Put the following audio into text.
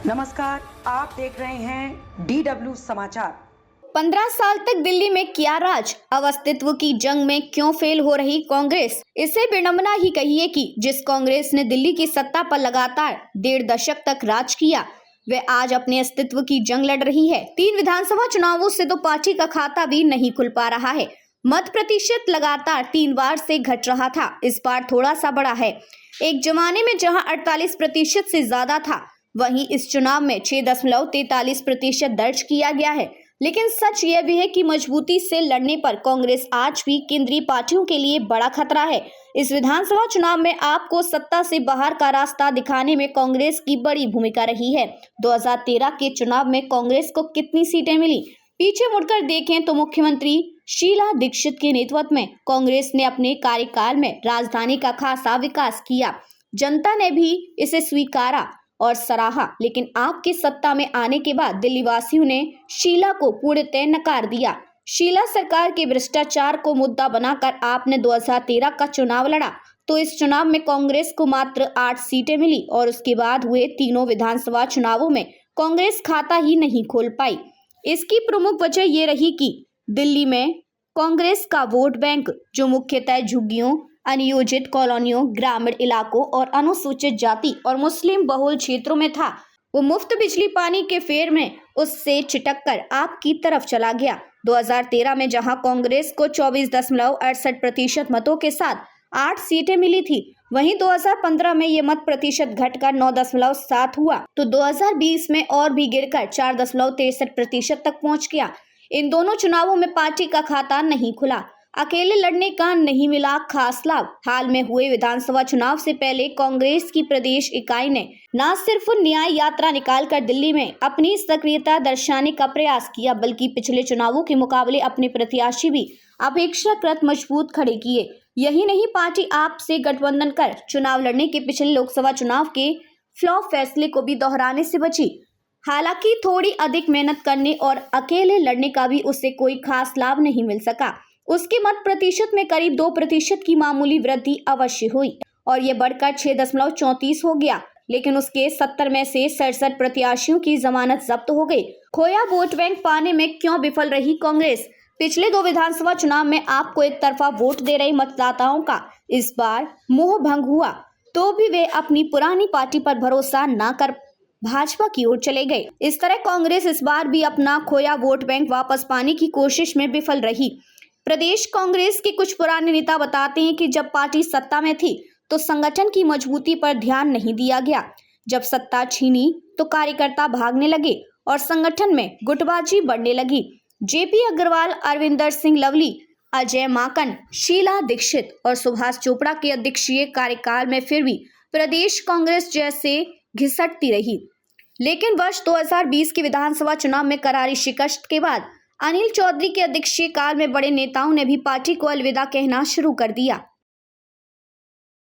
नमस्कार, आप देख रहे हैं DW समाचार। 15 साल तक दिल्ली में किया राज, अब अस्तित्व की जंग में क्यों फेल हो रही कांग्रेस। इसे विडंबना ही कहिए कि जिस कांग्रेस ने दिल्ली की सत्ता पर लगातार 1.5 दशक तक राज किया, वे आज अपने अस्तित्व की जंग लड़ रही है। 3 विधानसभा चुनावों से तो पार्टी का खाता भी नहीं खुल पा रहा है। मत प्रतिशत लगातार 3 बार से घट रहा था, इस बार थोड़ा सा बढ़ा है। एक जमाने में जहां 48% से ज्यादा था, वहीं इस चुनाव में 6.43% दर्ज किया गया है। लेकिन सच यह भी है कि मजबूती से लड़ने पर कांग्रेस आज भी केंद्रीय पार्टियों के लिए बड़ा खतरा है। इस विधानसभा चुनाव में आपको सत्ता से बाहर का रास्ता दिखाने में कांग्रेस की बड़ी भूमिका रही है। 2013 के चुनाव में कांग्रेस को कितनी सीटें मिली? पीछे मुड़कर देखें तो मुख्यमंत्री शीला दीक्षित के नेतृत्व में कांग्रेस ने अपने कार्यकाल में राजधानी का खासा विकास किया। जनता ने भी इसे स्वीकारा और सराहा, लेकिन आपकी सत्ता में आने के बाद दिल्ली वासियों ने शीला को पूर्णतः नकार दिया। शीला सरकार के भ्रष्टाचार को मुद्दा बनाकर आपने 2013 का चुनाव लड़ा, तो इस चुनाव में कांग्रेस को मात्र 8 सीटें मिली और उसके बाद हुए तीनों विधानसभा चुनावों में कांग्रेस खाता ही नहीं खोल पाई। इसकी प्रमुख वजह ये रही कि दिल्ली में कांग्रेस का वोट बैंक, जो मुख्यतः झुग्गियों, अनियोजित कॉलोनियों, ग्रामीण इलाकों और अनुसूचित जाति और मुस्लिम बहुल क्षेत्रों में था, वो मुफ्त बिजली पानी के फेर में उससे छिटक कर आपकी तरफ चला गया। 2013 में जहां कांग्रेस को 24.68% मतों के साथ 8 सीटें मिली थी, वहीं 2015 में ये मत प्रतिशत घटकर 9.7 हुआ, तो 2020 में और भी गिरकर 4.63% तक पहुंच गया। इन दोनों चुनावों में पार्टी का खाता नहीं खुला, अकेले लड़ने का नहीं मिला खास लाभ। हाल में हुए विधानसभा चुनाव से पहले कांग्रेस की प्रदेश इकाई ने न सिर्फ न्याय यात्रा निकालकर दिल्ली में अपनी सक्रियता दर्शाने का प्रयास किया, बल्कि पिछले चुनावों के मुकाबले अपने प्रत्याशी भी अपेक्षाकृत मजबूत खड़े किए। यही नहीं, पार्टी आप से गठबंधन कर चुनाव लड़ने के पिछले लोकसभा चुनाव के फ्लॉप फैसले को भी दोहराने से बची। हालांकि थोड़ी अधिक मेहनत करने और अकेले लड़ने का भी उससे कोई खास लाभ नहीं मिल सका। उसके मत प्रतिशत में करीब 2% की मामूली वृद्धि अवश्य हुई और ये बढ़कर 6.34 हो गया, लेकिन उसके 70 में से 67 प्रत्याशियों की जमानत जब्त हो गई। खोया वोट बैंक पाने में क्यों विफल रही कांग्रेस? पिछले 2 विधानसभा चुनाव में आपको एक तरफा वोट दे रहे मतदाताओं का इस बार मोह भंग हुआ, तो भी वे अपनी पुरानी पार्टी पर भरोसा न कर भाजपा की ओर चले गए। इस तरह कांग्रेस इस बार भी अपना खोया वोट बैंक वापस पाने की कोशिश में विफल रही। प्रदेश कांग्रेस के कुछ पुराने नेता बताते हैं कि जब पार्टी सत्ता में थी तो संगठन की मजबूती पर ध्यान नहीं दिया गया। जब सत्ता छीनी तो कार्यकर्ता भागने लगे और संगठन में गुटबाजी बढ़ने लगी। जेपी अग्रवाल, अरविंदर सिंह लवली, अजय माकन, शीला दीक्षित और सुभाष चोपड़ा के अध्यक्षीय कार्यकाल में फिर भी प्रदेश कांग्रेस जैसे घिसटती रही। लेकिन वर्ष 2020 के विधानसभा चुनाव में करारी शिकस्त के बाद अनिल चौधरी के अध्यक्षीय काल में बड़े नेताओं ने भी पार्टी को अलविदा कहना शुरू कर दिया।